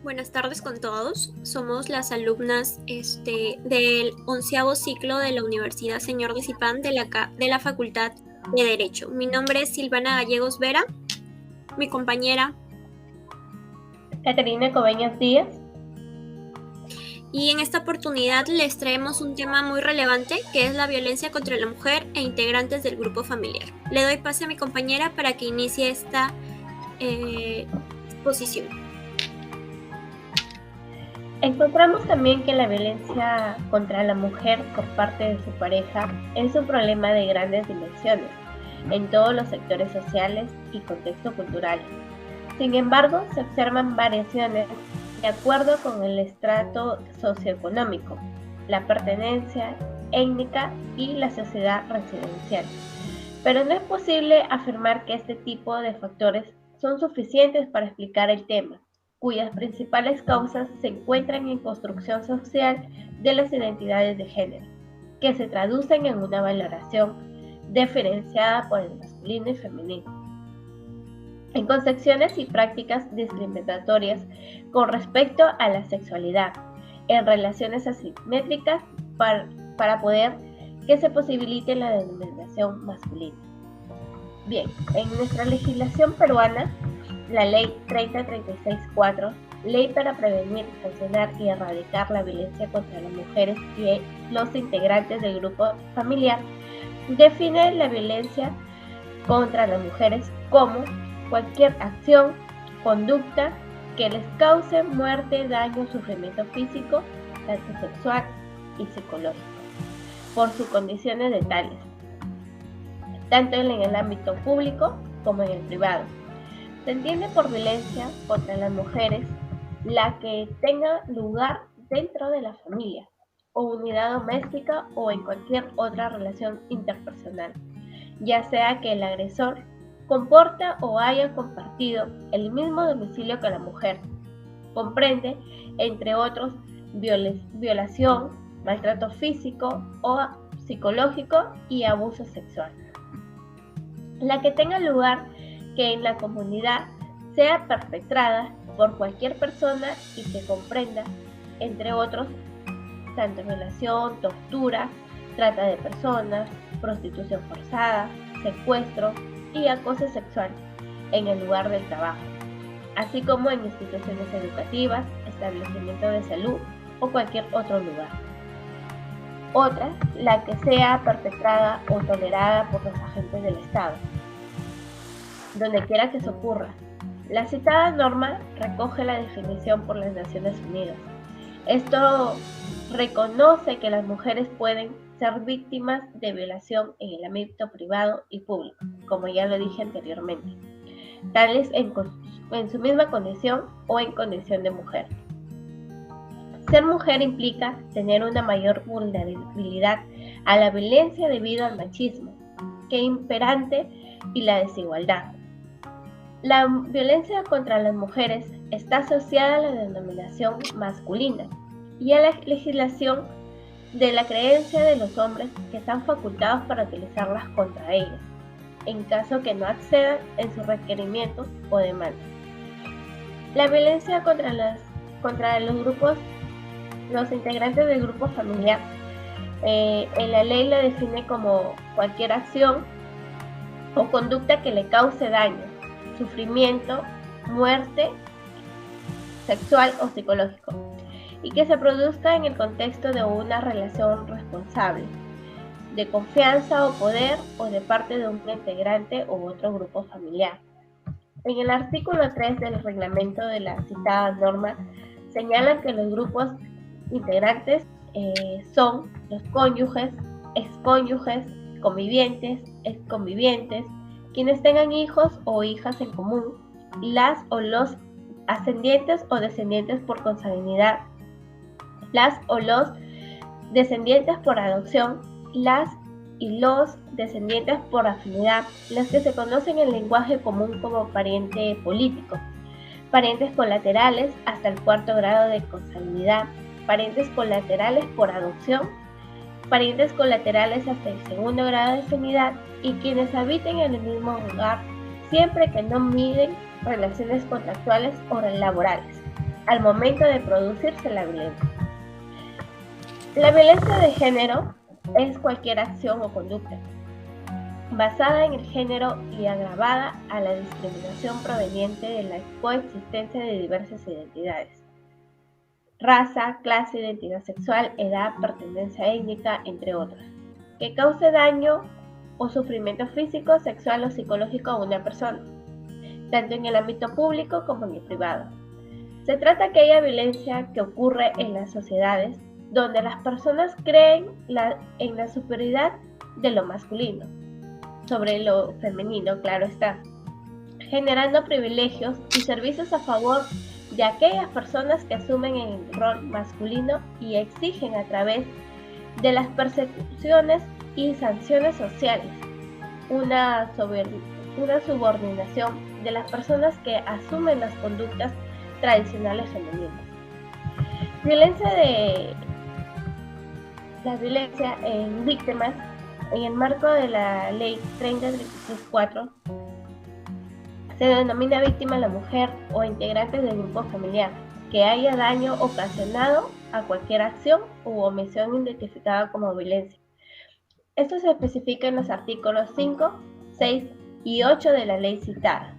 Buenas tardes con todos. Somos las alumnas del 11º ciclo de la Universidad Señor de Zipán de la Facultad de Derecho. Mi nombre es Silvana Gallegos Vera, mi compañera, Caterina Coveñas Díaz. y en esta oportunidad les traemos un tema muy relevante que es la violencia contra la mujer e integrantes del grupo familiar. Le doy pase a mi compañera para que inicie esta exposición. Encontramos también que la violencia contra la mujer por parte de su pareja es un problema de grandes dimensiones en todos los sectores sociales y contexto cultural. Sin embargo, se observan variaciones de acuerdo con el estrato socioeconómico, la pertenencia étnica y la sociedad residencial. Pero no es posible afirmar que este tipo de factores son suficientes para explicar el tema, cuyas principales causas se encuentran en construcción social de las identidades de género, que se traducen en una valoración diferenciada por el masculino y femenino, en concepciones y prácticas discriminatorias con respecto a la sexualidad, en relaciones asimétricas para poder que se posibilite la denominación masculina. Bien, en nuestra legislación peruana, la Ley 30364, Ley para prevenir, sancionar y erradicar la violencia contra las mujeres y los integrantes del grupo familiar, define la violencia contra las mujeres como cualquier acción, conducta que les cause muerte, daño, sufrimiento físico, tanto sexual y psicológico, por sus condiciones de tales, tanto en el ámbito público como en el privado. Se entiende por violencia contra las mujeres la que tenga lugar dentro de la familia o unidad doméstica o en cualquier otra relación interpersonal, ya sea que el agresor comporta o haya compartido el mismo domicilio que la mujer. Comprende, entre otros, violación, maltrato físico o psicológico y abuso sexual. La que tenga lugar que en la comunidad sea perpetrada por cualquier persona y que comprenda, entre otros, tanto violación, tortura, trata de personas, prostitución forzada, secuestro y acoso sexual en el lugar del trabajo, así como en instituciones educativas, establecimientos de salud o cualquier otro lugar. Otra, la que sea perpetrada o tolerada por los agentes del Estado, donde quiera que se ocurra. La citada norma recoge la definición por las Naciones Unidas. Esto reconoce que las mujeres pueden ser víctimas de violación en el ámbito privado y público, como ya lo dije anteriormente, tales en su misma condición o en condición de mujer. Ser mujer implica tener una mayor vulnerabilidad a la violencia debido al machismo, que es imperante y la desigualdad. La violencia contra las mujeres está asociada a la denominación masculina y a la legislación de la creencia de los hombres que están facultados para utilizarlas contra ellas, en caso que no accedan en sus requerimientos o demandas. La violencia contra los integrantes del grupo familiar, en la ley la define como cualquier acción o conducta que le cause daño, sufrimiento, muerte sexual o psicológico, y que se produzca en el contexto de una relación responsable, de confianza o poder o de parte de un integrante u otro grupo familiar. En el artículo 3 del reglamento de la citada norma señalan que los grupos integrantes son los cónyuges, excónyuges, convivientes, exconvivientes, quienes tengan hijos o hijas en común, las o los ascendientes o descendientes por consanguinidad, las o los descendientes por adopción, las y los descendientes por afinidad, los que se conocen en lenguaje común como pariente político, parientes colaterales hasta el 4º grado de consanguinidad, parientes colaterales por adopción, parientes colaterales hasta el 2º grado de afinidad y quienes habiten en el mismo lugar siempre que no miden relaciones contractuales o laborales. al momento de producirse la violencia. La violencia de género es cualquier acción o conducta basada en el género y agravada a la discriminación proveniente de la coexistencia de diversas identidades: raza, clase, identidad sexual, edad, pertenencia étnica, entre otros, que cause daño o sufrimiento físico, sexual o psicológico a una persona, tanto en el ámbito público como en el privado. Se trata de aquella violencia que ocurre en las sociedades donde las personas creen en la superioridad de lo masculino sobre lo femenino, claro está, generando privilegios y servicios a favor de aquellas personas que asumen el rol masculino y exigen a través de las persecuciones y sanciones sociales una subordinación de las personas que asumen las conductas tradicionales femeninas. La violencia en víctimas en el marco de la Ley 3036-4 se denomina víctima a la mujer o integrantes del grupo familiar que haya daño ocasionado a cualquier acción u omisión identificada como violencia. Esto se especifica en los artículos 5, 6 y 8 de la ley citada.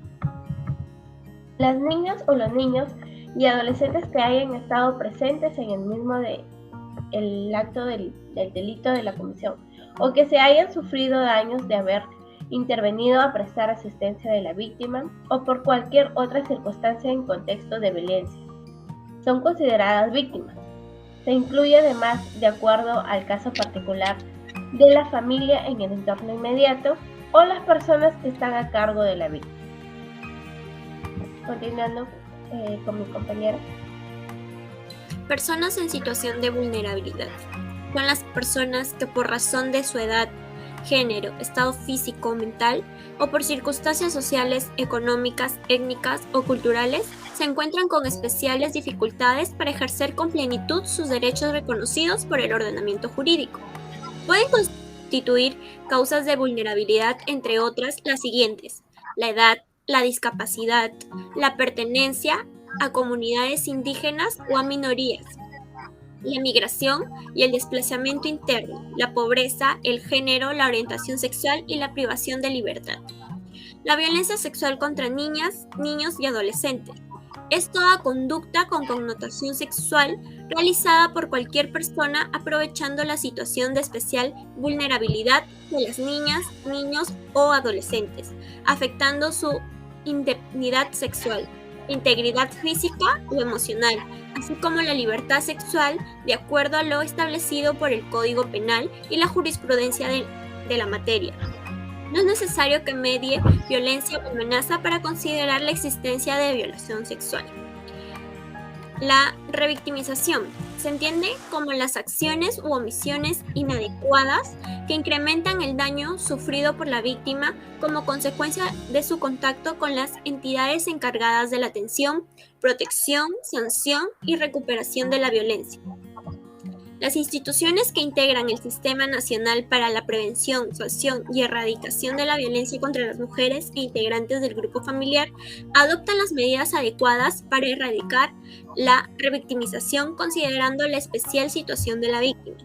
Las niñas o los niños y adolescentes que hayan estado presentes en el mismo el acto del delito de la comisión, o que se hayan sufrido daños de haber intervenido a prestar asistencia de la víctima o por cualquier otra circunstancia en contexto de violencia, son consideradas víctimas. Se incluye además, de acuerdo al caso particular de la familia en el entorno inmediato o las personas que están a cargo de la víctima. Continuando con mi compañera. Personas en situación de vulnerabilidad son las personas que por razón de su edad, género, estado físico o mental, o por circunstancias sociales, económicas, étnicas o culturales, se encuentran con especiales dificultades para ejercer con plenitud sus derechos reconocidos por el ordenamiento jurídico. Pueden constituir causas de vulnerabilidad, entre otras, las siguientes: la edad, la discapacidad, la pertenencia a comunidades indígenas o a minorías, la migración y el desplazamiento interno, la pobreza, el género, la orientación sexual y la privación de libertad. La violencia sexual contra niñas, niños y adolescentes es toda conducta con connotación sexual realizada por cualquier persona aprovechando la situación de especial vulnerabilidad de las niñas, niños o adolescentes, afectando su indemnidad sexual, integridad física o emocional, así como la libertad sexual de acuerdo a lo establecido por el Código Penal y la jurisprudencia de la materia. No es necesario que medie violencia o amenaza para considerar la existencia de violación sexual. La revictimización se entiende como las acciones u omisiones inadecuadas que incrementan el daño sufrido por la víctima como consecuencia de su contacto con las entidades encargadas de la atención, protección, sanción y recuperación de la violencia. Las instituciones que integran el Sistema Nacional para la Prevención, Sanción y Erradicación de la Violencia contra las Mujeres e integrantes del grupo familiar adoptan las medidas adecuadas para erradicar la revictimización considerando la especial situación de la víctima.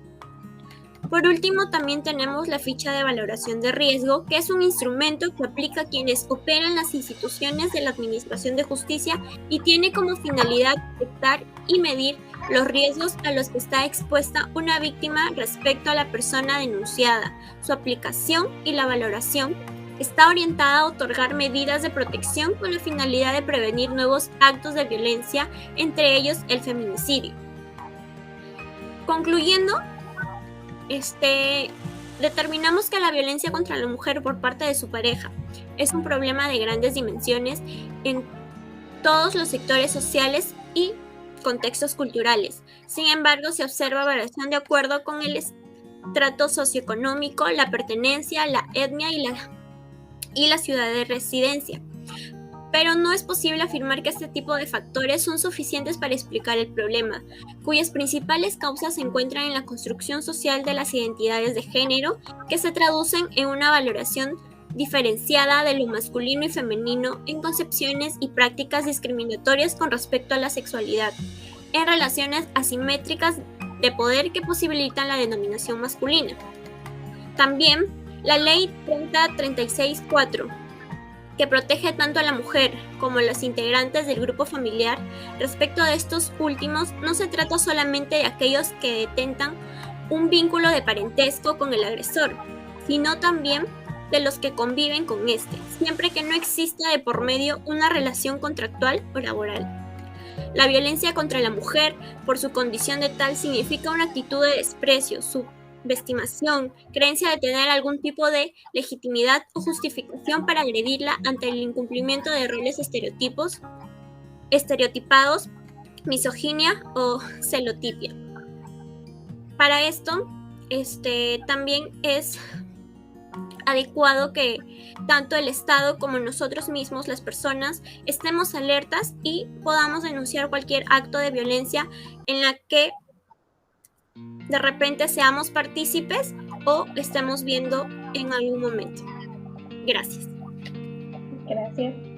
Por último, también tenemos la ficha de valoración de riesgo, que es un instrumento que aplica a quienes operan las instituciones de la Administración de Justicia y tiene como finalidad detectar y medir los riesgos a los que está expuesta una víctima respecto a la persona denunciada. Su aplicación y la valoración está orientada a otorgar medidas de protección con la finalidad de prevenir nuevos actos de violencia, entre ellos el feminicidio. Concluyendo, determinamos que la violencia contra la mujer por parte de su pareja es un problema de grandes dimensiones en todos los sectores sociales y contextos culturales. Sin embargo, se observa variación de acuerdo con el estrato socioeconómico, la pertenencia, la etnia y la ciudad de residencia. Pero no es posible afirmar que este tipo de factores son suficientes para explicar el problema, cuyas principales causas se encuentran en la construcción social de las identidades de género, que se traducen en una valoración diferenciada de lo masculino y femenino en concepciones y prácticas discriminatorias con respecto a la sexualidad, en relaciones asimétricas de poder que posibilitan la denominación masculina. También la Ley 3036-4, que protege tanto a la mujer como a los integrantes del grupo familiar. Respecto a estos últimos, no se trata solamente de aquellos que detentan un vínculo de parentesco con el agresor, sino también de los que conviven con este, siempre que no exista de por medio una relación contractual o laboral. La violencia contra la mujer, por su condición de tal, significa una actitud de desprecio, subestimación, creencia de tener algún tipo de legitimidad o justificación para agredirla ante el incumplimiento de roles estereotipados, misoginia o celotipia. Para esto, también es adecuado que tanto el Estado como nosotros mismos, las personas, estemos alertas y podamos denunciar cualquier acto de violencia en la que de repente seamos partícipes o estemos viendo en algún momento. Gracias. Gracias.